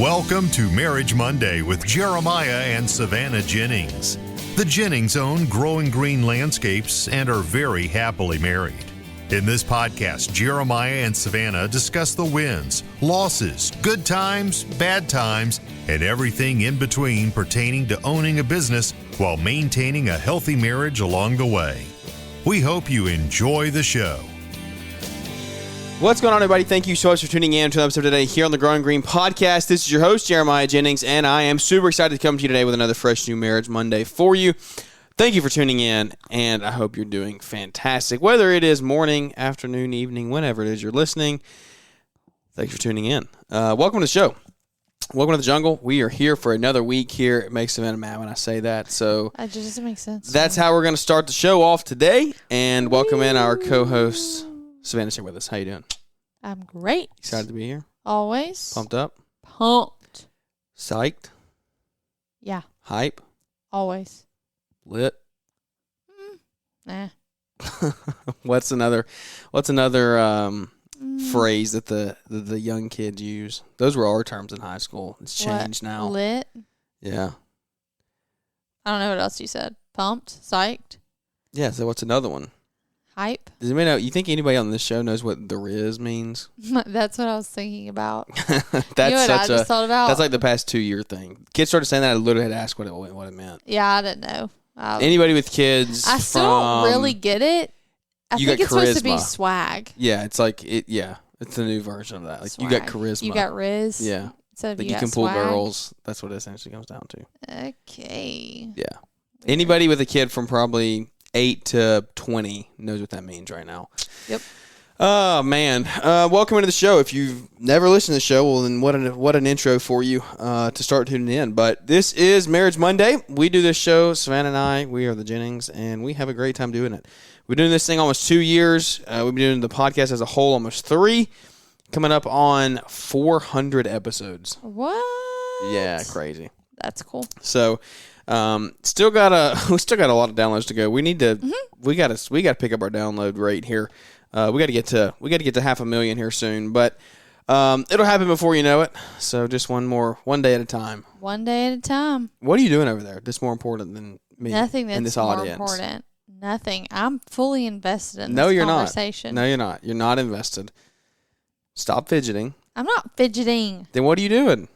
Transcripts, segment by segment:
Welcome to Marriage Monday with Jeremiah and Savannah Jennings. The Jennings own Growing Green Landscapes and are very happily married. In this podcast, Jeremiah and Savannah discuss the wins, losses, good times, bad times, and everything in between pertaining to owning a business while maintaining a healthy marriage along the way. We hope you enjoy the show. What's going on, everybody? Thank you so much for tuning in to an episode today here on the Growing Green Podcast. This is your host, Jeremiah Jennings, and I am super excited to come to you today with another fresh new Marriage Monday for you. Thank you for tuning in, and I hope you're doing fantastic. Whether it is morning, afternoon, evening, whenever it is you're listening, thanks for tuning in. Welcome to the show. Welcome to the jungle. We are here for another week here. It makes Savannah mad when I say that, so it just doesn't make sense. That's how we're going to start the show off today, and welcome in our co-host, Savannah's here with us. How you doing? I'm great. Excited to be here? Always. Pumped up? Pumped. Psyched? Yeah. Hype? Always. Lit? Nah. What's another phrase that the young kids use? Those were our terms in high school. It's changed now. Lit? Yeah. I don't know what else you said. Pumped? Psyched? Yeah, so what's another one? Hype? Does anybody know? You think anybody on this show knows what the Riz means? That's what I was thinking about. That's you know what I just thought about? That's like the past 2-year thing. Kids started saying that. I literally had to ask what it meant. Yeah, I didn't know. Anybody with kids, I still don't really get it. I think it's supposed to be swag. Yeah, it's like it. Yeah, it's the new version of that. Like swag. You got charisma. You got Riz. Yeah, so like you can pull girls. That's what it essentially comes down to. Okay. Yeah. Anybody with a kid from probably 8 to 20 knows what that means right now. Yep. Oh, man. Welcome into the show. If you've never listened to the show, well, then what an intro for you to start tuning in. But this is Marriage Monday. We do this show, Savannah and I, we are the Jennings, and we have a great time doing it. We've been doing this thing almost 2 years. We've been doing the podcast as a whole almost 3, coming up on 400 episodes. What? Yeah, crazy. That's cool. So, we still got a lot of downloads to go. We need to we got to pick up our download rate here. We got to get to 500,000 here soon, but it'll happen before you know it. So just one day at a time. One day at a time. What are you doing over there that's more important than me? Nothing that's in this more audience? Important. Nothing. I'm fully invested in this conversation. No, you're not. You're not invested. Stop fidgeting. I'm not fidgeting. Then what are you doing?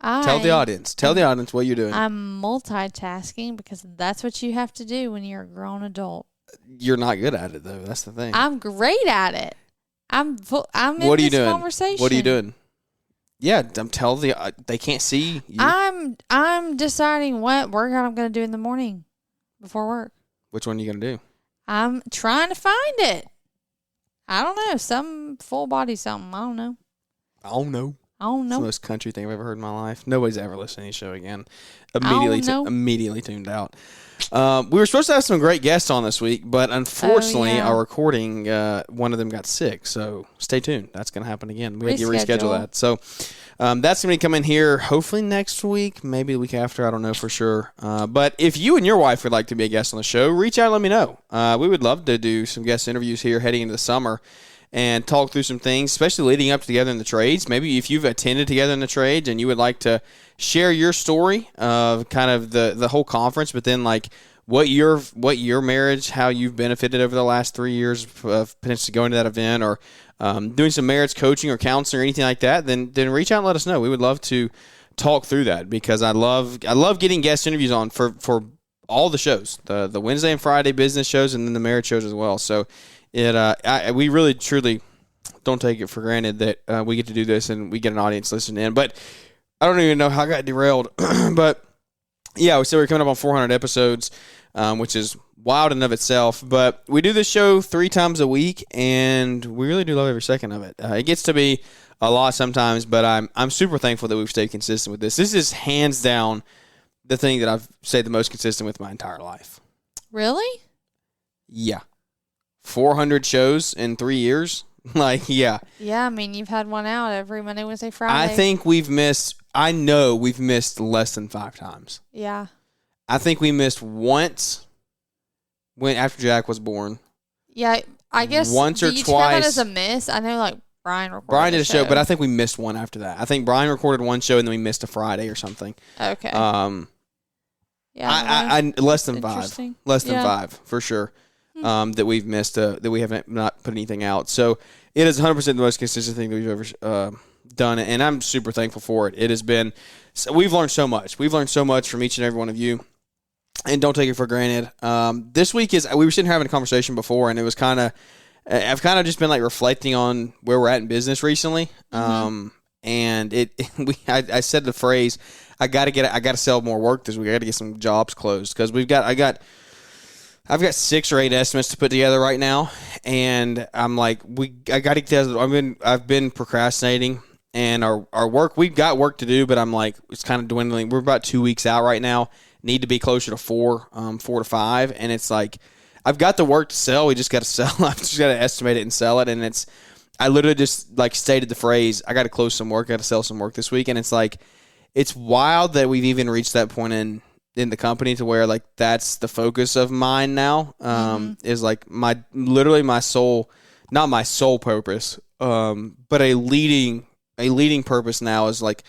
Tell the audience. Tell the audience what you're doing. I'm multitasking because that's what you have to do when you're a grown adult. You're not good at it, though. That's the thing. I'm great at it. I'm what in are you this doing? Conversation. What are you doing? Yeah, they can't see you. I'm deciding what workout I'm going to do in the morning before work. Which one are you going to do? I'm trying to find it. I don't know. Some full body something. I don't know. I don't know. It's the most country thing I've ever heard in my life. Nobody's ever listened to any show again. Immediately tuned out. We were supposed to have some great guests on this week, but unfortunately, our recording, one of them got sick. So stay tuned. That's going to happen again. We have to reschedule that. So that's going to come in here hopefully next week, maybe the week after. I don't know for sure. But if you and your wife would like to be a guest on the show, reach out and let me know. We would love to do some guest interviews here heading into the summer and talk through some things, especially leading up to Together in the Trades. Maybe if you've attended Together in the Trades and you would like to share your story of kind of the whole conference, but then like what your marriage, how you've benefited over the last 3 years of potentially going to that event or doing some marriage coaching or counseling or anything like that, then reach out and let us know. We would love to talk through that because I love getting guest interviews on for all the shows, the Wednesday and Friday business shows and then the marriage shows as well. So we really, truly don't take it for granted that we get to do this and we get an audience listening in. But I don't even know how I got derailed. But, yeah, we said we're coming up on 400 episodes, which is wild in and of itself. But we do this show 3 times a week, and we really do love every second of it. It gets to be a lot sometimes, but I'm super thankful that we've stayed consistent with this. This is hands down the thing that I've stayed the most consistent with my entire life. Really? Yeah. 400 shows in 3 years? Like, yeah. Yeah, I mean, you've had one out every Monday, Wednesday, Friday. I know we've missed less than 5 times. Yeah. I think we missed once after Jack was born. Yeah, I guess. Once or do you twice. count that as a miss? I know, like, Brian did a show, but I think we missed one after that. I think Brian recorded one show and then we missed a Friday or something. Okay. Yeah, I less than 5. Less than 5 for sure. That we've missed, that we haven't not put anything out. So it is 100% the most consistent thing that we've ever done, and I'm super thankful for it. It has been, we've learned so much. We've learned so much from each and every one of you, and don't take it for granted. This week we were sitting here having a conversation before, and it was I've kind of just been like reflecting on where we're at in business recently. And I said the phrase, I got to sell more work this week. I got to get some jobs closed because I've got 6 or 8 estimates to put together right now, and I'm like, I got to get. I've been procrastinating, and our work, we've got work to do, but I'm like, it's kind of dwindling. We're about 2 weeks out right now. Need to be closer to 4 to 5, and it's like, I've got the work to sell. We just got to sell. I've just got to estimate it and sell it, and I literally just like stated the phrase, I got to close some work, I got to sell some work this week, and it's like, it's wild that we've even reached that point in the company to where like that's the focus of mine now. Is like my sole, not my sole purpose, but a leading purpose now is like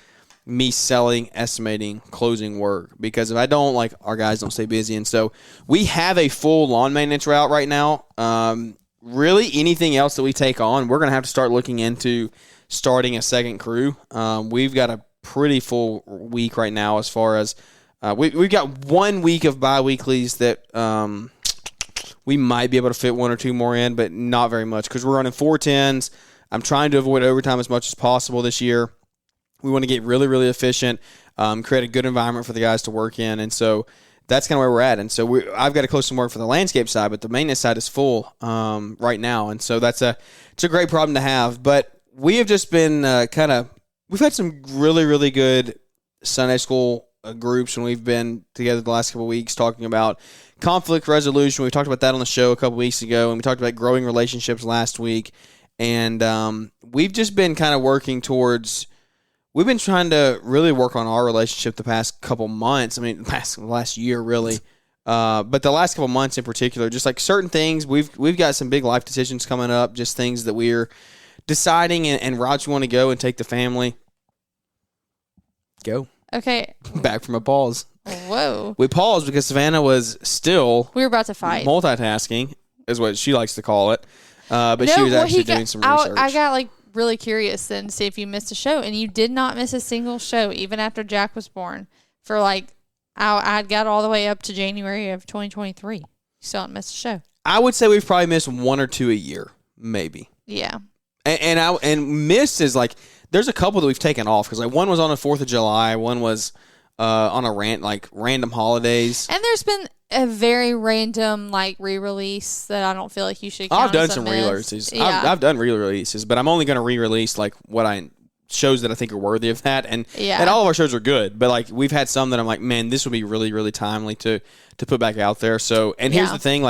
me selling, estimating, closing work, because if I don't, like, our guys don't stay busy. And so we have a full lawn maintenance route right now. Really anything else that we take on, we're going to have to start looking into starting a second crew. We've got a pretty full week right now as far as we've got 1 week of bi-weeklies that we might be able to fit 1 or 2 more in, but not very much because we're running 410s. I'm trying to avoid overtime as much as possible this year. We want to get really, really efficient, create a good environment for the guys to work in, and so that's kind of where we're at. And so I've got to close some work for the landscape side, but the maintenance side is full right now, and so it's a great problem to have. But we have just been we've had some really, really good Sunday school groups when we've been together the last couple of weeks talking about conflict resolution. We talked about that on the show a couple weeks ago, and we talked about growing relationships last week. And we've just been kind of working towards. We've been trying to really work on our relationship the past couple months. I mean, last year really, but the last couple months in particular, just like certain things. We've got some big life decisions coming up. Just things that we're deciding and routes we want to go and take the family. Go. Okay. Back from a pause. Whoa. We paused because Savannah was still. We were about to fight. Multitasking is what she likes to call it. But she was actually doing some research. I got really curious then to see if you missed a show, and you did not miss a single show even after Jack was born. For I got all the way up to January of 2023. You still haven't missed a show. I would say we've probably missed 1 or 2 a year, maybe. Yeah. And missed is like there's a couple that we've taken off because like one was on the 4th of July, one was on a random holidays, and there's been a very random re-release that I don't feel like you should count. I've done some re-releases. Yeah. I've done re-releases, but I'm only going to re-release shows that I think are worthy of that. And all of our shows are good, but we've had some that I'm like, man, this would be really, really timely to put back out there. So, and here's the thing,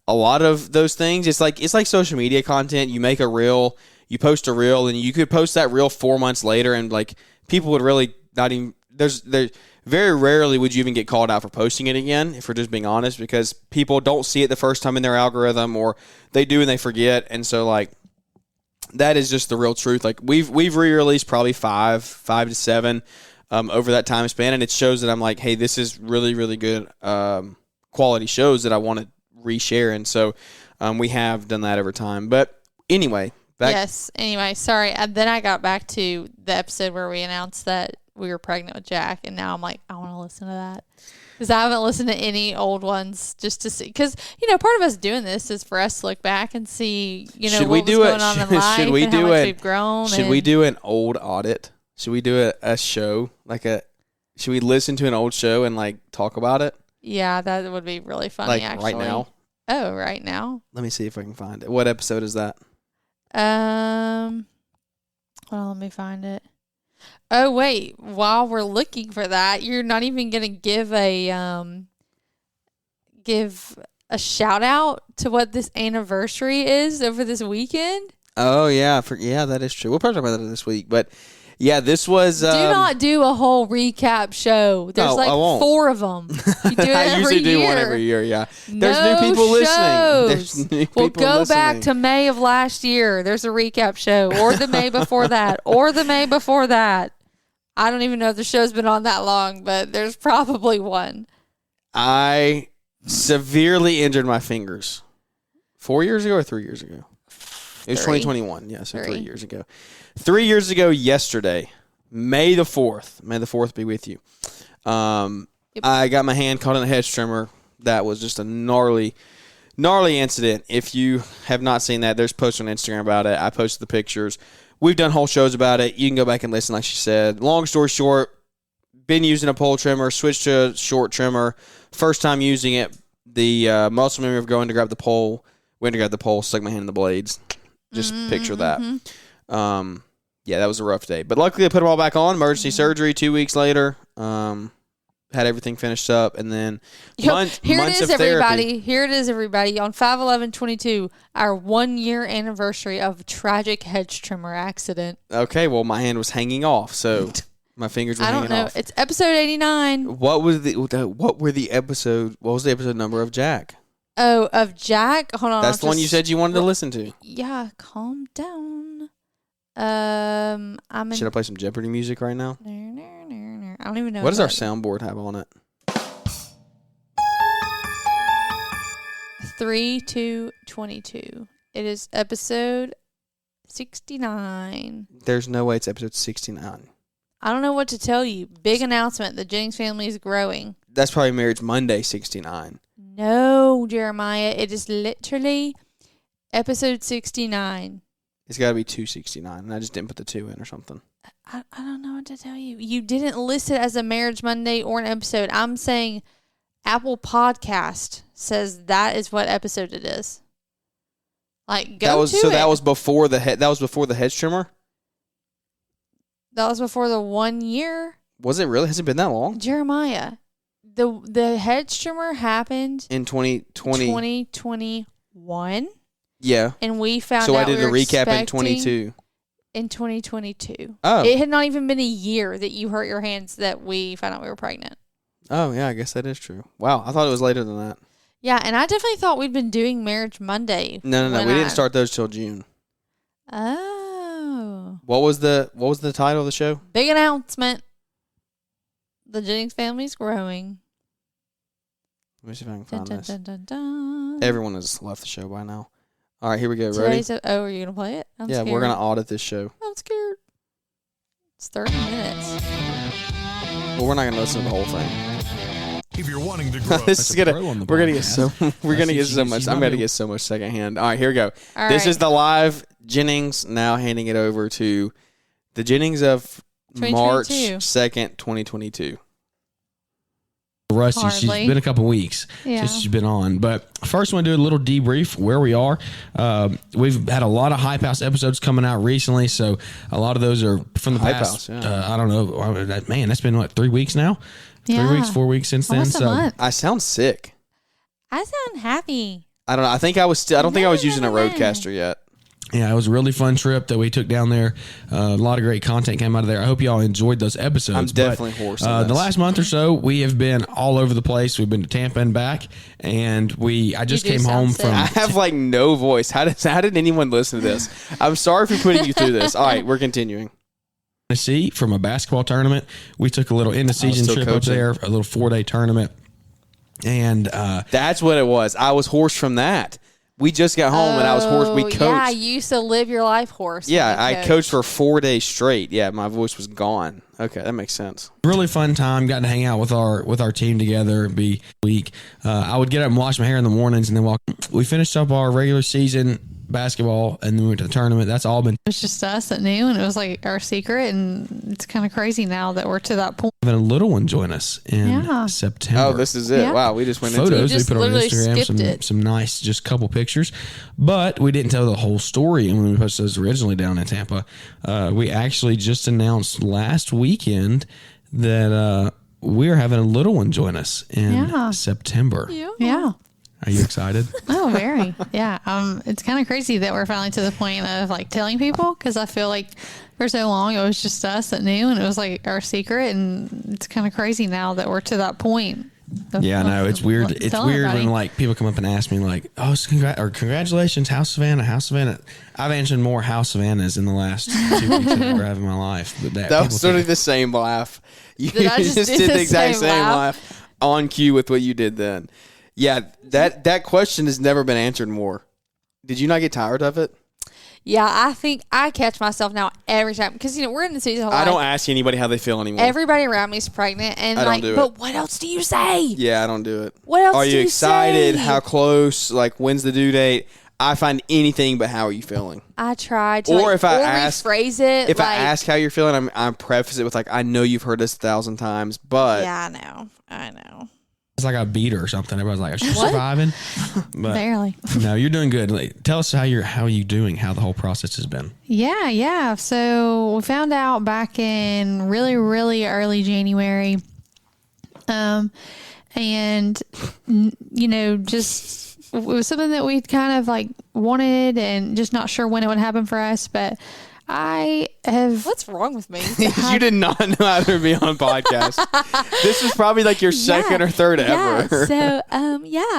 a lot of those things, it's like social media content. You make a reel, you post a reel, and you could post that reel 4 months later, and people would really not even. There's very rarely would you even get called out for posting it again, if we're just being honest, because people don't see it the first time in their algorithm, or they do and they forget. And so that is just the real truth. We've re-released probably 5 to 7 over that time span, and it shows that I'm like, hey, this is really, really good quality shows that I want to reshare. And so we have done that over time. But anyway, Anyway, sorry. Then I got back to the episode where we announced that we were pregnant with Jack, and now I'm like, I want to listen to that because I haven't listened to any old ones just to see. Because part of us doing this is for us to look back and see, what was going on in life and how much we've grown. Should we do an old audit? Should we do a show Should we listen to an old show and talk about it? Yeah, that would be really funny. Actually, right now. Oh, right now. Let me see if I can find it. What episode is that? Hold on, let me find it. Oh, wait. While we're looking for that, you're not even going to give a shout out to what this anniversary is over this weekend? Oh, yeah. Yeah, that is true. We'll probably talk about that this week. But, Yeah, this was. Do not do a whole recap show. There's 4 of them. You do it I every usually year. do one every year. Yeah, there's no new people shows. listening. There's new people go back to May of last year. There's a recap show, or the May before that, or the May before that. I don't even know if the show's been on that long, but there's probably one. I severely injured my fingers 4 years ago or 3 years ago. It was 2021. Yeah, so 3 years ago. 3 years ago yesterday, May the 4th. May the 4th be with you. I got my hand caught in a hedge trimmer. That was just a gnarly incident. If you have not seen that, there's posts on Instagram about it. I posted the pictures. We've done whole shows about it. You can go back and listen, like she said. Long story short, been using a pole trimmer, switched to a short trimmer. First time using it, the muscle memory of going to grab the pole, went to grab the pole, stuck my hand in the blades. Just picture that. Yeah, that was a rough day. But luckily, I put them all back on. Emergency surgery 2 weeks later. Had everything finished up, and then months of therapy. Here it is, everybody. On 5/11/22, our 1 year anniversary of tragic hedge trimmer accident. Okay, well, my hand was hanging off, so my fingers were hanging off. I don't know. It's episode 89. What was the episode number of Jack? Oh, of Jack? Hold on. That's the one you said you wanted to listen to. Yeah, calm down. Should I play some Jeopardy music right now? I don't even know. What does our soundboard have on it? 3/2/22. It is episode 69. There's no way it's episode 69. I don't know what to tell you. Big announcement. The Jennings family is growing. That's probably Marriage Monday 69. No, Jeremiah. It is literally episode 69. It's got to be 269, and I just didn't put the 2 in or something. I don't know what to tell you. You didn't list it as a Marriage Monday or an episode. I'm saying Apple Podcast says that is what episode it is. Like, go to it. That was before the hedge trimmer? That was before the 1 year. Was it really? Has it been that long? Jeremiah, the hedge trimmer happened in 2021. Yeah. And we found out. So I did a recap in 22. In 2022. Oh. It had not even been a year that you hurt your hands that we found out we were pregnant. Oh, yeah, I guess that is true. Wow, I thought it was later than that. Yeah, and I definitely thought we'd been doing Marriage Monday. No. We didn't start those till June. Oh. What was the title of the show? Big announcement. The Jennings family's growing. Let me see if I can find this. Everyone has left the show by now. All right, here we go. Ready? Are you going to play it? I'm scared. We're going to audit this show. I'm scared. It's 30 minutes. Well, we're not going to listen to the whole thing. If you're wanting to grow, we're gonna get so much. I'm gonna get so much secondhand. All right, here we go. This is the live Jennings. Now handing it over to the Jennings of March 2nd, 2022. Rusty, she's been a couple weeks since she's been on. But first, I want to do a little debrief where we are. We've had a lot of Hype House episodes coming out recently, so a lot of those are from the past. I don't know. Man, that's been, 3 weeks now? 3 weeks, 4 weeks since then. Almost a month. I sound sick. I sound happy. I don't know. I think I was. I don't think I was using a Roadcaster yet. Yeah, it was a really fun trip that we took down there. A lot of great content came out of there. I hope y'all enjoyed those episodes. I'm definitely hoarse. The last month or so, we have been all over the place. We've been to Tampa and back, and I just came home from. I have no voice. How did anyone listen to this? I'm sorry for putting you through this. All right, we're continuing. Tennessee from a basketball tournament. We took a little end-of-season trip up there, a little 4-day tournament, and that's what it was. I was hoarse from that. We just got home and I was hoarse. We coached. Yeah, you used to live your life hoarse. Yeah, I coached for 4 days straight. Yeah, my voice was gone. Okay, that makes sense. Really fun time. Got to hang out with our team together. It'd be a week. I would get up and wash my hair in the mornings and then walk. We finished up our regular season basketball and then we went to the tournament. That's all been. It's just us that knew, and it was our secret, and it's kind of crazy now that we're to that point. Having a little one join us in September. Oh, this is it. Yeah. Wow, we just went photos. Into it. We put on Instagram some nice, just couple pictures, but we didn't tell the whole story. And when we posted those originally down in Tampa, we actually just announced last weekend that we're having a little one join us in September. Yeah. Are you excited? Oh, very. Yeah. It's kind of crazy that we're finally to the point of like telling people, because I feel like for so long it was just us that knew, and it was like our secret, and it's kind of crazy now that we're to that point. Yeah, no, it's weird. It's weird when like people come up and ask me like, "Oh, congratulations, how's Savannah? How's Savannah?" I've answered more "How's Savannah's" in the last 2 weeks than I've ever have in my life. But that was sort of the same laugh. You just did the exact same laugh on cue with what you did then. Yeah, that question has never been answered more. Did you not get tired of it? Yeah, I think I catch myself now every time, because we're in the season. I don't ask anybody how they feel anymore. Everybody around me is pregnant, and but what else do you say? Yeah, I don't do it. What else? Are you excited? Say? How close? Like, when's the due date? I find anything but how are you feeling. I try to, rephrase it. If I ask how you're feeling, I preface it with like, I know you've heard this 1,000 times, but yeah, I know. It's like I beat her or something. Everybody's like, "Is she surviving?" But barely. No, you're doing good. Like, tell us how are you doing? How the whole process has been? Yeah. So we found out back in really, really early January, and just it was something that we kind of like wanted, and just not sure when it would happen for us, but. What's wrong with me? You did not know how to be on a podcast. This was probably like your second or third ever. So, I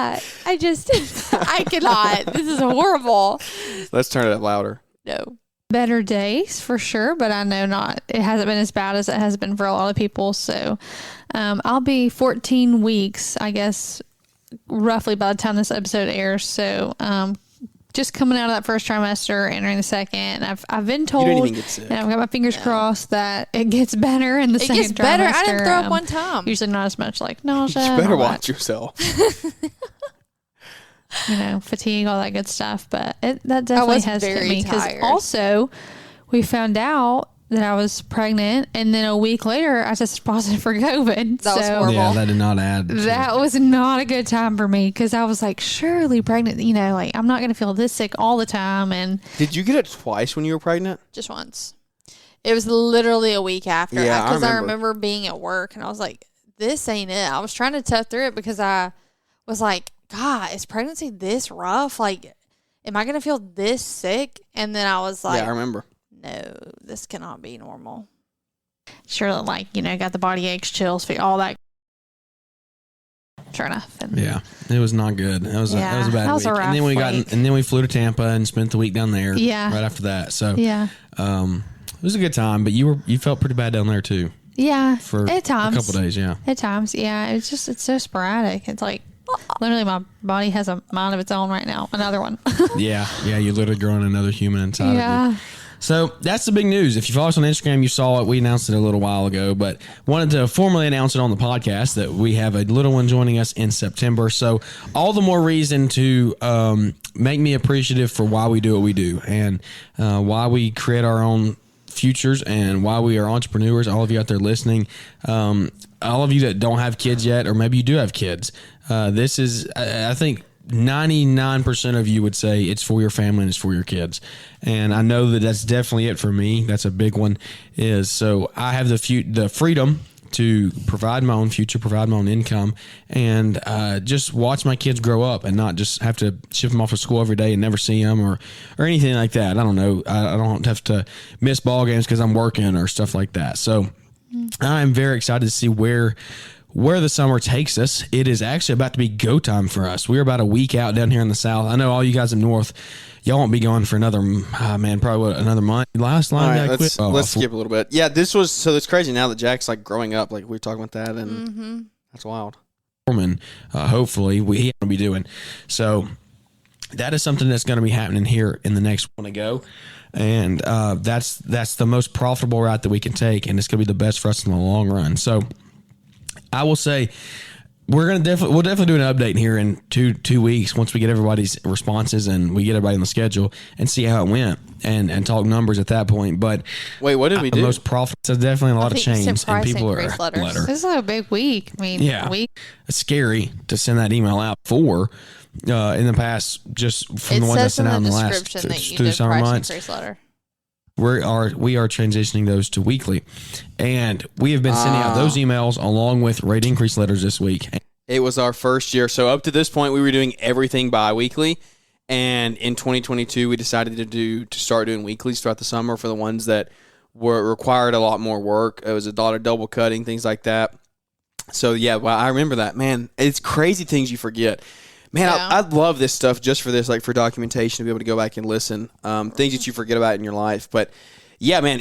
cannot. This is horrible. Let's turn it up louder. No. Better days for sure, but I know it hasn't been as bad as it has been for a lot of people. So, I'll be 14 weeks, I guess, roughly by the time this episode airs. So, just coming out of that first trimester, entering the second, I've been told, you didn't even get sick. And I've got my fingers crossed that it gets better in the second trimester. It gets better. I didn't throw up one time. Usually not as much like nausea. You better watch yourself. Fatigue, all that good stuff. But that definitely has hit me, because also we found out that I was pregnant, and then a week later I tested positive for COVID. That was horrible. Yeah, that did not add. That was not a good time for me, because I was like, surely pregnant, I'm not going to feel this sick all the time. And did you get it twice when you were pregnant? Just once. It was literally a week after. Yeah, because I remember being at work, and I was like, this ain't it. I was trying to tough through it, because I was like, God, is pregnancy this rough? Like, am I going to feel this sick? And then I was like, yeah, I remember. No, this cannot be normal. Sure, got the body aches, chills, all that. Sure enough. Yeah, it was not good. It was a bad week. And then we flew to Tampa and spent the week down there. Yeah. Right after that. So yeah, it was a good time. But you felt pretty bad down there too. Yeah, for at times, a couple days. Yeah, at times. Yeah, it's so sporadic. It's like literally my body has a mind of its own right now. Another one. yeah. You're literally growing another human inside of you. So that's the big news. If you follow us on Instagram, you saw it. We announced it a little while ago, but wanted to formally announce it on the podcast that we have a little one joining us in September. So all the more reason to make me appreciative for why we do what we do, and why we create our own futures, and why we are entrepreneurs. All of you out there listening, all of you that don't have kids yet, or maybe you do have kids, this is, I think, 99% of you would say it's for your family and it's for your kids. And I know that that's definitely it for me. That's a big one. So I have the freedom to provide my own future, provide my own income, and just watch my kids grow up, and not just have to ship them off to school every day and never see them or anything like that. I don't know. I don't have to miss ball games because I'm working or stuff like that. So I'm very excited to see where the summer takes us. It is actually about to be go time for us. We're about a week out down here in the South. I know all you guys in North, y'all won't be going for another, another month. Let's skip a little bit. Yeah, it's crazy now that Jack's like growing up, like we were talking about that, and that's wild. Hopefully he will be doing. So that is something that's going to be happening here in the next one to go. And that's the most profitable route that we can take, and it's going to be the best for us in the long run. So I will say we'll definitely do an update here in two weeks once we get everybody's responses and we get everybody on the schedule and see how it went and talk numbers at that point. But wait, what did we do? The most profitable. So definitely a lot of change, and people are letters. This is a big week. I mean, it's scary to send that email out for. In the past, just from the ones I sent out in the last 2 summer months. We are transitioning those to weekly, and we have been sending out those emails along with rate increase letters this week. It was our first year. So up to this point, we were doing everything bi-weekly. And in 2022, we decided to start doing weeklies throughout the summer for the ones that required a lot more work. It was a lot of double cutting, things like that. So, yeah, well, I remember that. Man, it's crazy things you forget. Man, yeah. I love this stuff just for this, like for documentation, to be able to go back and listen. Things that you forget about in your life. But, yeah, man,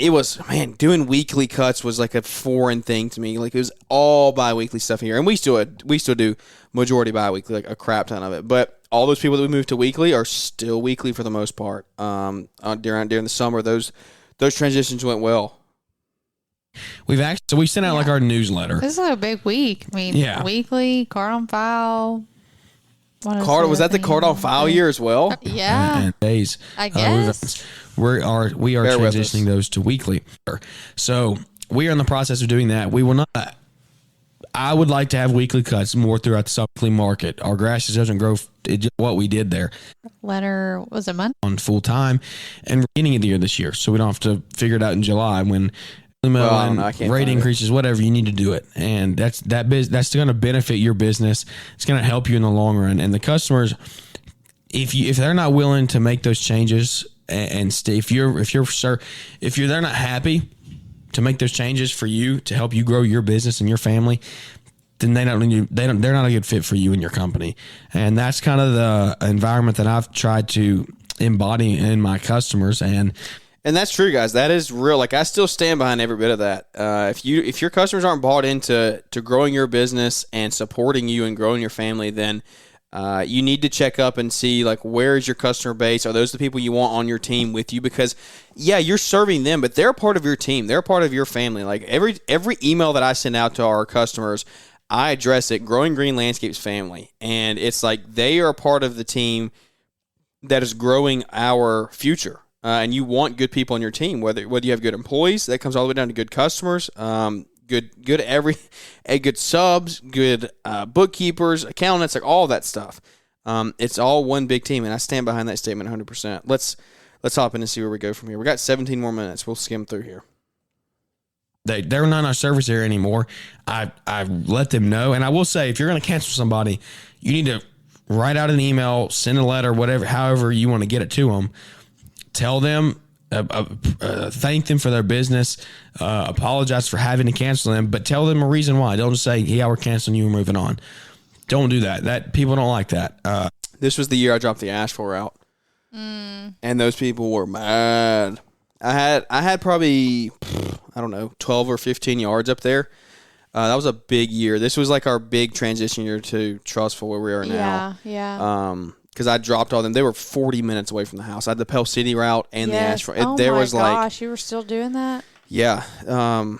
doing weekly cuts was like a foreign thing to me. Like, it was all bi-weekly stuff here. And we still do majority bi-weekly, like a crap ton of it. But all those people that we moved to weekly are still weekly for the most part. During the summer, those transitions went well. We sent out like our newsletter. This is like a big week. I mean, weekly, card on file. Was that the card on file year as well? Yeah. And days. I guess. We are transitioning those to weekly. So we are in the process of doing that. We will not. I would like to have weekly cuts more throughout the weekly market. Our grass just doesn't grow. Just what we did there. Letter was a month on full time, and beginning of the year this year, so we don't have to figure it out in July when rate increases, whatever, you need to do it, and that's going to benefit your business. It's going to help you in the long run, and the customers, if they're not willing to make those changes and stay, if they're not happy to make those changes for you to help you grow your business and your family, then they're not a good fit for you and your company. And that's kind of the environment that I've tried to embody in my customers. And that's true, guys. That is real. Like, I still stand behind every bit of that. If your customers aren't bought into growing your business and supporting you and growing your family, then you need to check up and see, like, where is your customer base? Are those the people you want on your team with you? Because, yeah, you're serving them, but they're a part of your team. They're a part of your family. Like, every email that I send out to our customers, I address it, Growing Green Landscapes family. And it's like they are a part of the team that is growing our future. And you want good people on your team, whether you have good employees, that comes all the way down to good customers, good subs, good bookkeepers, accountants, like all that stuff. It's all one big team, and I stand behind that statement 100%. Let's hop in and see where we go from here. We got 17 more minutes. We'll skim through here. They're not in our service area anymore. I let them know, and I will say, if you're going to cancel somebody, you need to write out an email, send a letter, whatever, however you want to get it to them. Tell them, thank them for their business, apologize for having to cancel them, but tell them a reason why. Don't just say, yeah, we're canceling you and moving on. Don't do that. That people don't like that. This was the year I dropped the asphalt route, and those people were mad. I had probably, I don't know, 12 or 15 yards up there. That was a big year. This was like our big transition year to Trustful, where we are now. Yeah. Because I dropped all them. They were 40 minutes away from the house. I had the Pell City route and the asphalt. Oh my gosh, you were still doing that? Yeah. Man,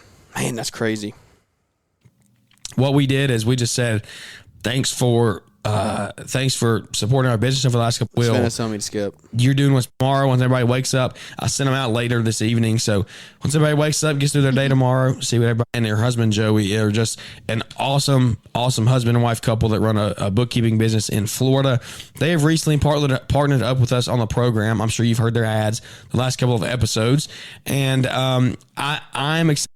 that's crazy. What we did is we just said, thanks for supporting our business over the last couple of weeks. Telling me to skip. You're doing what's tomorrow. Once everybody wakes up, I sent them out later this evening. So once everybody wakes up, gets through their day tomorrow, see what everybody and their husband Joey are just an awesome husband and wife couple that run a bookkeeping business in Florida. They have recently partnered up with us on the program. I'm sure you've heard their ads the last couple of episodes, and I'm excited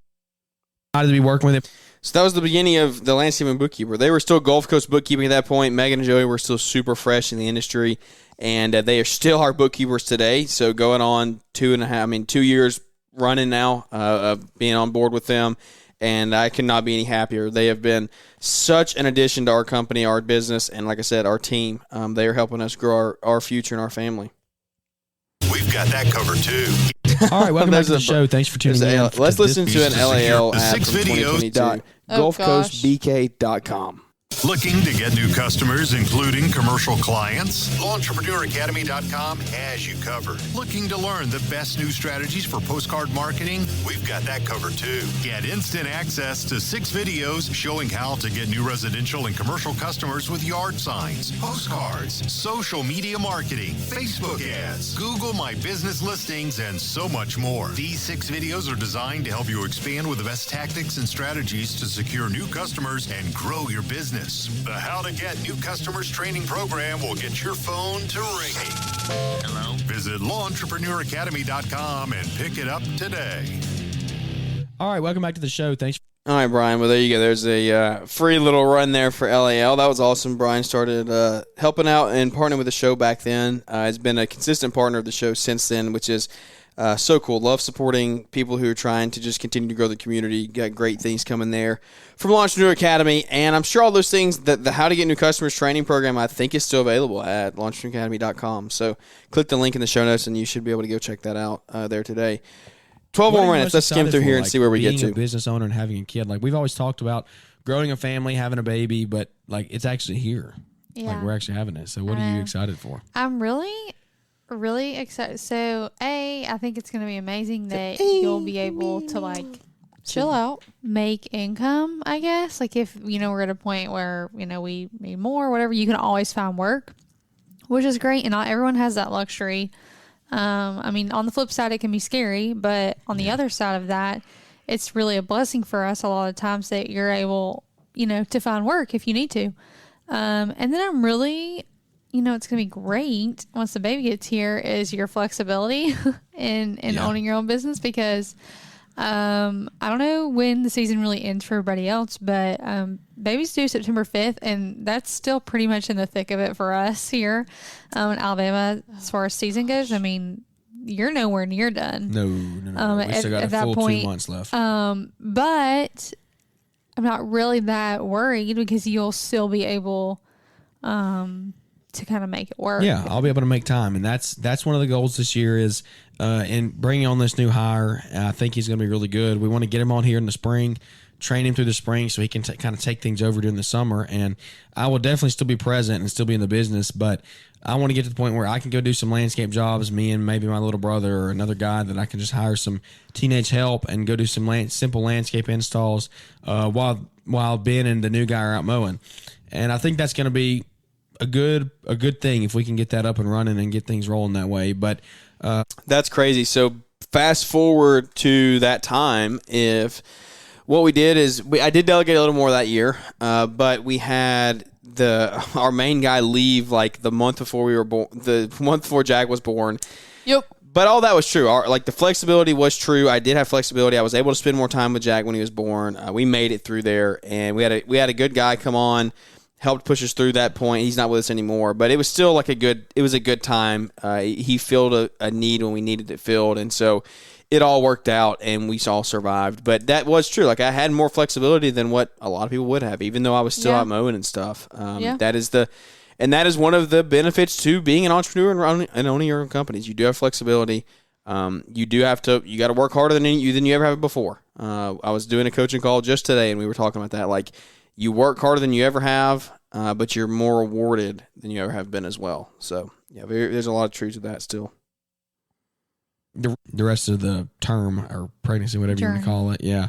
to be working with them. So that was the beginning of the landscaping bookkeeper. They were still Gulf Coast bookkeeping at that point. Megan and Joey were still super fresh in the industry, and they are still our bookkeepers today. So going on 2 years running now of being on board with them, and I could not be any happier. They have been such an addition to our company, our business, and like I said, our team. They are helping us grow our future and our family. We've got that covered too. All right, welcome back to the show. Thanks for tuning in. Let's listen to an LAL ad from 2022. GulfCoastBK.com. Looking to get new customers, including commercial clients? LawEntrepreneurAcademy.com has you covered. Looking to learn the best new strategies for postcard marketing? We've got that covered too. Get instant access to 6 videos showing how to get new residential and commercial customers with yard signs, postcards, social media marketing, Facebook ads, Google My Business listings, and so much more. These 6 videos are designed to help you expand with the best tactics and strategies to secure new customers and grow your business. The How to Get New Customers training program will get your phone to ringing. Hello? Visit LawEntrepreneurAcademy.com and pick it up today. All right, welcome back to the show. Thanks. All right, Brian. Well, there you go. There's a free little run there for LAL. That was awesome. Brian started helping out and partnering with the show back then. Has been a consistent partner of the show since then, which is so cool. Love supporting people who are trying to just continue to grow the community. Got great things coming there from Entrepreneur Academy. And I'm sure all those things, the How to Get New Customers training program, I think is still available at launchpreneuracademy.com. So click the link in the show notes, and you should be able to go check that out there today. 12 more minutes. Let's skim through here and see where we get to. Being a business owner and having a kid. Like, we've always talked about growing a family, having a baby, but, like, it's actually here. Yeah. Like, we're actually having it. So what are you excited for? I'm really excited. So, I think it's going to be amazing that you'll be able to, like, chill out, make income, I guess. Like, if, we're at a point where, we need more or whatever, you can always find work, which is great. And not everyone has that luxury. I mean, on the flip side, it can be scary, but on the other side of that, it's really a blessing for us a lot of times that you're able, to find work if you need to. And then I'm really, it's going to be great once the baby gets here is your flexibility in owning your own business, because I don't know when the season really ends for everybody else, but baby's due September 5th, and that's still pretty much in the thick of it for us here in Alabama as far as season goes. I mean, you're nowhere near done. No. We still got a full 2 months left. But I'm not really that worried because you'll still be able to kind of make it work. Yeah, I'll be able to make time, and that's one of the goals this year is in bringing on this new hire. I think he's going to be really good. We want to get him on here in the spring, train him through the spring so he can kind of take things over during the summer, and I will definitely still be present and still be in the business, but I want to get to the point where I can go do some landscape jobs, me and maybe my little brother or another guy that I can just hire some teenage help and go do some simple landscape installs while Ben and the new guy are out mowing. And I think that's going to be a good thing if we can get that up and running and get things rolling that way. But that's crazy. So fast forward to that time, if what we did is I did delegate a little more that year, but we had our main guy leave like the month before we were born, the month before Jack was born. Yep. But all that was true. The flexibility was true. I did have flexibility. I was able to spend more time with Jack when he was born. We made it through there, and we had a good guy come on, helped push us through that point. He's not with us anymore, but it was still like it was a good time. He filled a need when we needed it filled, and so it all worked out, and we all survived. But that was true. Like, I had more flexibility than what a lot of people would have, even though I was still out mowing and stuff. That is one of the benefits to being an entrepreneur and owning your own companies. You do have flexibility. You got to work harder than you ever have before. I was doing a coaching call just today, and we were talking about that. Like, you work harder than you ever have, but you're more rewarded than you ever have been as well. So, yeah, there's a lot of truth to that still. The rest of the term or pregnancy, whatever you want to call it. Yeah.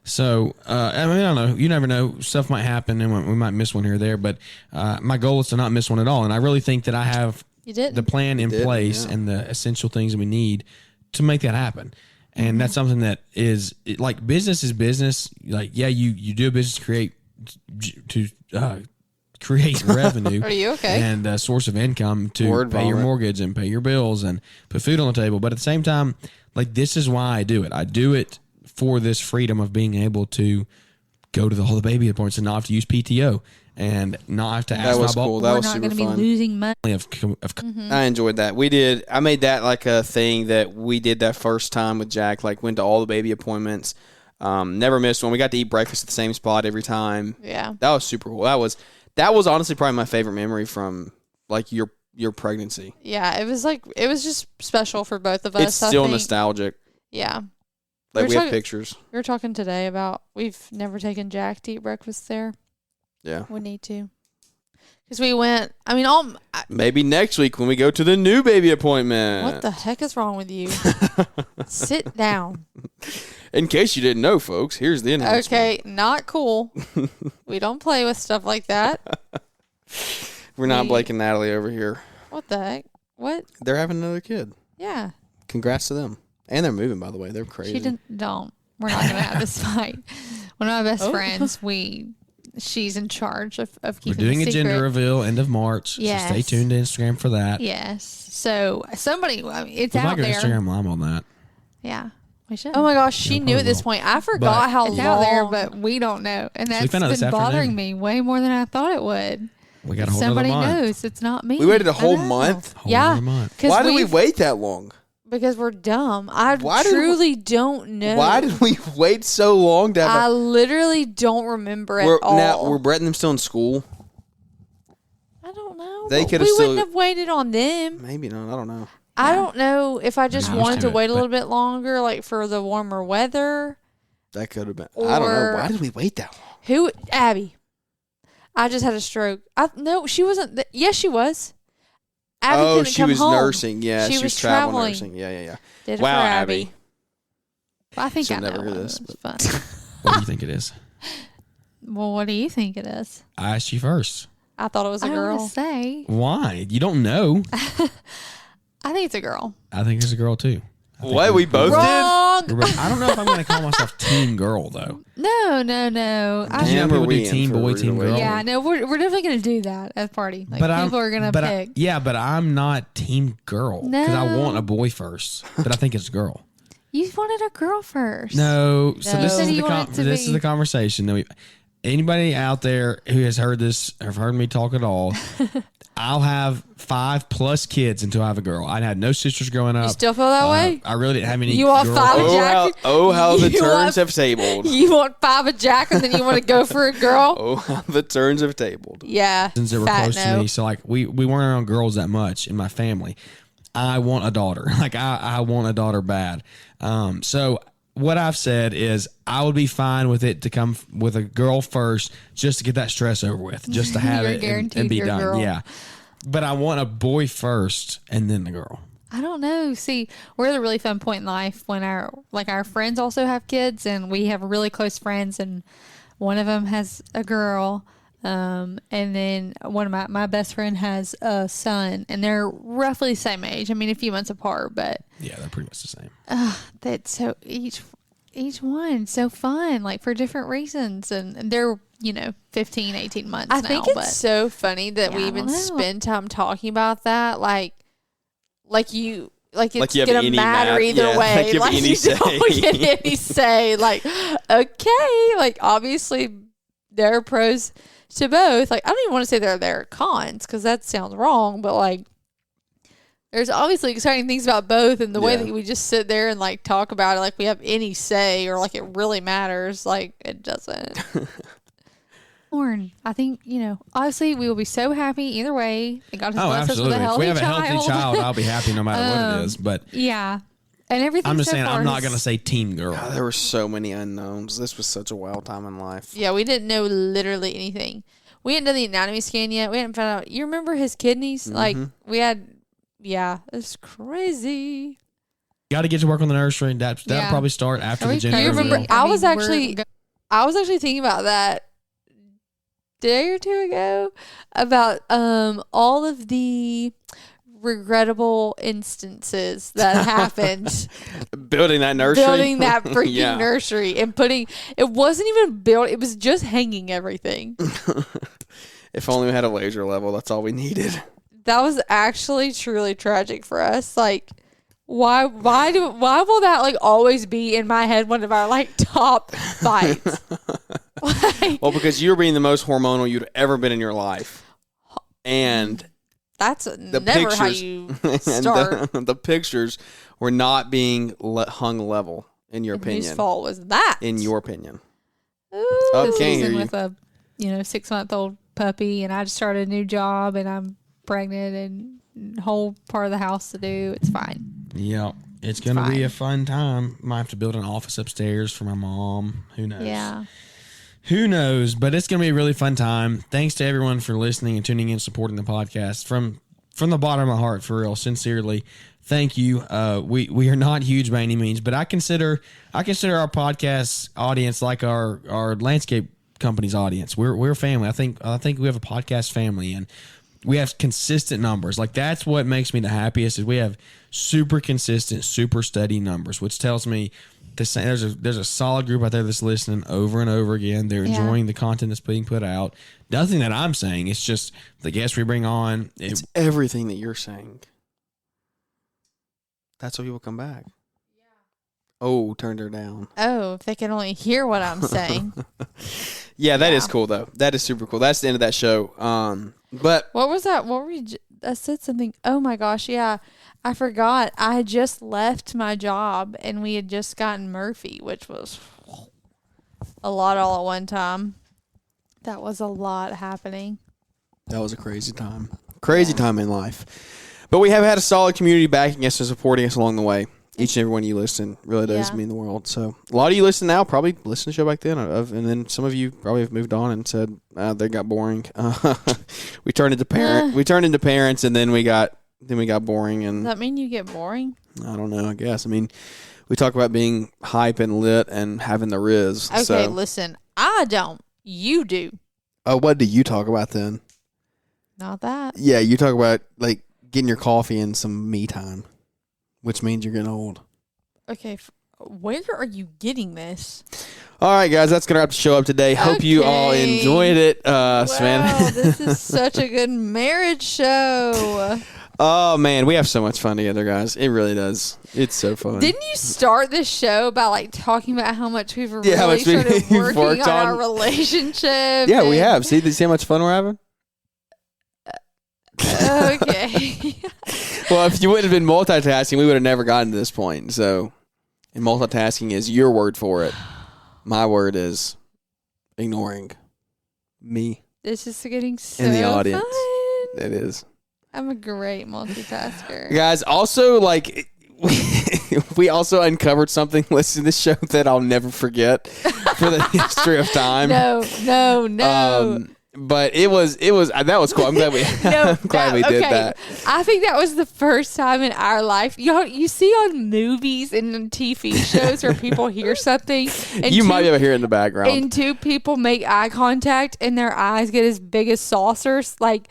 So, I don't know. You never know. Stuff might happen and we might miss one here or there, but my goal is to not miss one at all. And I really think that I have the plan in place and the essential things that we need to make that happen. And that's something that is like business is business. Like, yeah, you do a business to create revenue. Are you okay? And a source of income to pay your mortgage and pay your bills and put food on the table. But at the same time, like, this is why I do it. I do it for this freedom of being able to go to all the baby appointments and not have to use PTO and not have to ask my boss. Cool. That was super fun. We're not going to be losing money. I enjoyed that. I made that like a thing that we did that first time with Jack. Like, went to all the baby appointments. Never missed one. We got to eat breakfast at the same spot every time. Yeah. That was super cool. That was honestly probably my favorite memory from like your pregnancy. Yeah, it was just special for both of us. It's still nostalgic. Yeah. Like, we have pictures. We were talking today about we've never taken Jack to eat breakfast there. Yeah. We need to. Because we went, maybe next week when we go to the new baby appointment. What the heck is wrong with you? Sit down. In case you didn't know, folks, here's the announcement. Okay, not cool. We don't play with stuff like that. We're not Blake and Natalie over here. What the heck? What? They're having another kid. Yeah. Congrats to them. And they're moving, by the way. They're crazy. Don't. We're not going to have this fight. One of my best friends, she's in charge of keeping We're doing a gender reveal end of March. Yes. So stay tuned to Instagram for that. Yes. So somebody, it's out there. Instagram, I'm on that. Yeah. We should. Oh my gosh, she knew at this point. I forgot how long. It's out there, but we don't know. And that's been bothering me way more than I thought it would. We got a whole Somebody month. knows it's not me. We waited a whole month? Yeah. Why did we wait that long? Because we're dumb. I truly don't know. Why did we wait so long to have I literally don't remember at all. Now, were Brett and them still in school? I don't know. They could have we still... wouldn't have waited on them. Maybe not. I don't know. I don't know if I just wanted to wait a little bit longer, like for the warmer weather. That could have been. I don't know. Why did we wait that long? Abby. I just had a stroke. No, she wasn't. Yes, she was. Abby she was home. Nursing. Yeah, she was traveling nursing. Yeah. Did wow, Abby. Well, I think She'll I know. Never hear this. It's fun. What do you think it is? Well, what do you think it is? I asked you first. I thought it was a girl. I don't say. Why? You don't know. I think it's a girl. I think it's a girl too. What? We both Wrong. did? I don't know if I'm going to call myself team girl though. No. You know people do team boy, team girl. Yeah, no, we're definitely going to do that at the party. Like people are going to pick. But I'm not team girl because I want a boy first, but I think it's a girl. You wanted a girl first. No. So this is the conversation that anybody out there who has heard this or heard me talk at all, I'll have 5+ kids until I have a girl. I had no sisters growing up. You still feel that way? I really didn't have any. You want girls. 5 of Jack? How the turns have tabled. You want 5 of Jack and then you want to go for a girl? Oh, how the turns have tabled. Yeah. Since they were close to me, so like we weren't around girls that much in my family. I want a daughter. Like I want a daughter bad. So what I've said is I would be fine with it to come with a girl first, just to get that stress over with, just to have it and be done. Girl. Yeah. But I want a boy first and then the girl. I don't know. See, we're at a really fun point in life when our friends also have kids, and we have really close friends, and one of them has a girl. And then one of my best friend has a son, and they're roughly the same age. I mean, a few months apart, but yeah, they're pretty much the same. That's so each one so fun, like for different reasons, and they're 15, 18 months. I think it's so funny that we even spend time talking about that, like it's gonna matter either way. Like you don't get any say. Like okay, like obviously there are pros to both. Like I don't even want to say there are cons because that sounds wrong, but like there's obviously exciting things about both, and the way that we just sit there and like talk about it like we have any say or like it really matters, like it doesn't. I think, obviously we will be so happy either way. And God has blessed us with a healthy child. If we have a healthy child, I'll be happy no matter what it is. But yeah. And everything. I'm just saying, I'm not going to say team girl. God, there were so many unknowns. This was such a wild time in life. Yeah, we didn't know literally anything. We hadn't done the anatomy scan yet. We hadn't found out. You remember his kidneys? Mm-hmm. Like we had. Yeah, it's crazy. Got to get to work on the nursery. That'll probably start after the gender. You remember? I was actually thinking about that day or two ago about all of the regrettable instances that happened building that freaking nursery and it wasn't even built, it was just hanging everything. If only we had a laser level, that's all we needed. That was actually truly tragic for us. Like why will that like always be in my head one of our like top fights? Well, because you're being the most hormonal you'd ever been in your life. And that's never how you start. The pictures were not being hung level, in your opinion. Whose fault was that? In your opinion. Ooh. This season with a 6-month-old puppy, and I just started a new job, and I'm pregnant, and a whole part of the house to do. It's fine. Yeah. It's going to be a fun time. Might have to build an office upstairs for my mom. Who knows? Yeah. Who knows? But it's going to be a really fun time. Thanks to everyone for listening and tuning in, supporting the podcast. From the bottom of my heart, for real, sincerely, thank you. We are not huge by any means, but I consider our podcast audience like our landscape company's audience. We're a family. I think we have a podcast family, and we have consistent numbers. Like that's what makes me the happiest is we have super consistent, super steady numbers, which tells me there's a solid group out there that's listening over and over again. They're enjoying the content that's being put out. Nothing that I'm saying. It's just the guests we bring on. It's everything that you're saying. That's why people come back. Oh, turned her down. Oh, if they can only hear what I'm saying. Yeah, that is cool, though. That is super cool. That's the end of that show. But what was that? What were you? I said something. Oh my gosh, yeah. I forgot. I had just left my job, and we had just gotten Murphy, which was a lot all at one time. That was a lot happening. That was a crazy time. Crazy time in life. But we have had a solid community backing us and supporting us along the way. Each and every one of you listen really does mean the world. So a lot of you listen now probably listened to the show back then, and then some of you probably have moved on and said they got boring. We turned into parents, and then we got boring. And does that mean you get boring? I don't know. I guess. I mean, we talk about being hype and lit and having the riz. Okay, listen. I don't. You do. Oh, what do you talk about then? Not that. Yeah, you talk about like getting your coffee and some me time. Which means you're getting old. Okay, where are you getting this? All right, guys, that's going to wrap the show up today. Hope you all enjoyed it. Savannah. This is such a good marriage show. Oh, man, we have so much fun together, guys. It really does. It's so fun. Didn't you start this show by like talking about how much we've really started working on our relationship? Yeah, we have. See how much fun we're having? Okay. Well, if you wouldn't have been multitasking, we would have never gotten to this point. So, and multitasking is your word for it. My word is ignoring me. This is getting so in the audience. Fun. It is. I'm a great multitasker. Guys, also, like, we also uncovered something listening to this show that I'll never forget for the history of time. No. But that was cool. I'm glad we did that. I think that was the first time in our life. You see on movies and TV shows where people hear something, and you might be able to hear it in the background, and two people make eye contact, and their eyes get as big as saucers, like.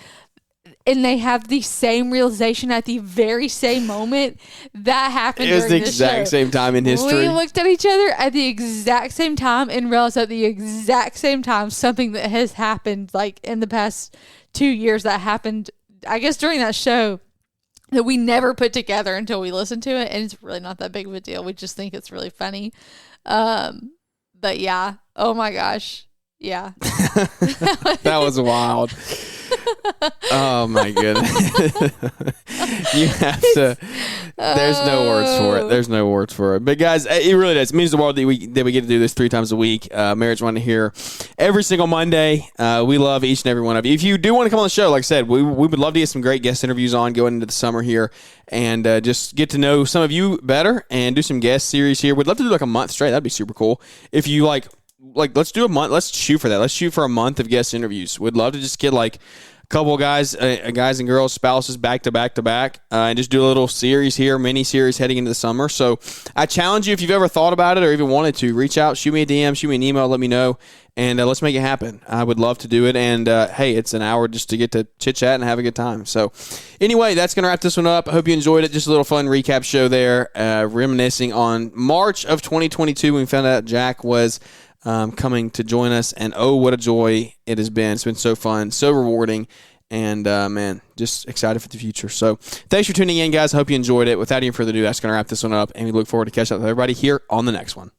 And they have the same realization at the very same moment. That happened. It was the exact same time in history. We looked at each other at the exact same time and realized at the exact same time something that has happened, like in the past 2 years, that happened, I guess, during that show, that we never put together until we listened to it. And it's really not that big of a deal. We just think it's really funny. But yeah. Oh my gosh. Yeah. That was wild. Oh my goodness. You have to. There's no words for it. But guys, it really does. It means the world that we get to do this 3 times a week. Marriage Monday here every single Monday. We love each and every one of you. If you do want to come on the show, like I said, we would love to get some great guest interviews on going into the summer here, and just get to know some of you better and do some guest series here. We'd love to do like a month straight. That'd be super cool. If you like let's do a month. Let's shoot for that. Let's shoot for a month of guest interviews. We'd love to just get like a couple of guys and girls, spouses back to back to back, and just do a little series here, mini series heading into the summer. So I challenge you, if you've ever thought about it or even wanted to, reach out, shoot me a DM, shoot me an email, let me know, and let's make it happen. I would love to do it. And hey, it's an hour just to get to chit chat and have a good time. So anyway, that's going to wrap this one up. I hope you enjoyed it. Just a little fun recap show there, reminiscing on March of 2022 when we found out Jack was coming to join us, and oh, what a joy it has been. It's been so fun, so rewarding, and man, just excited for the future. So thanks for tuning in, guys. I hope you enjoyed it. Without any further ado, that's going to wrap this one up, and we look forward to catching up with everybody here on the next one.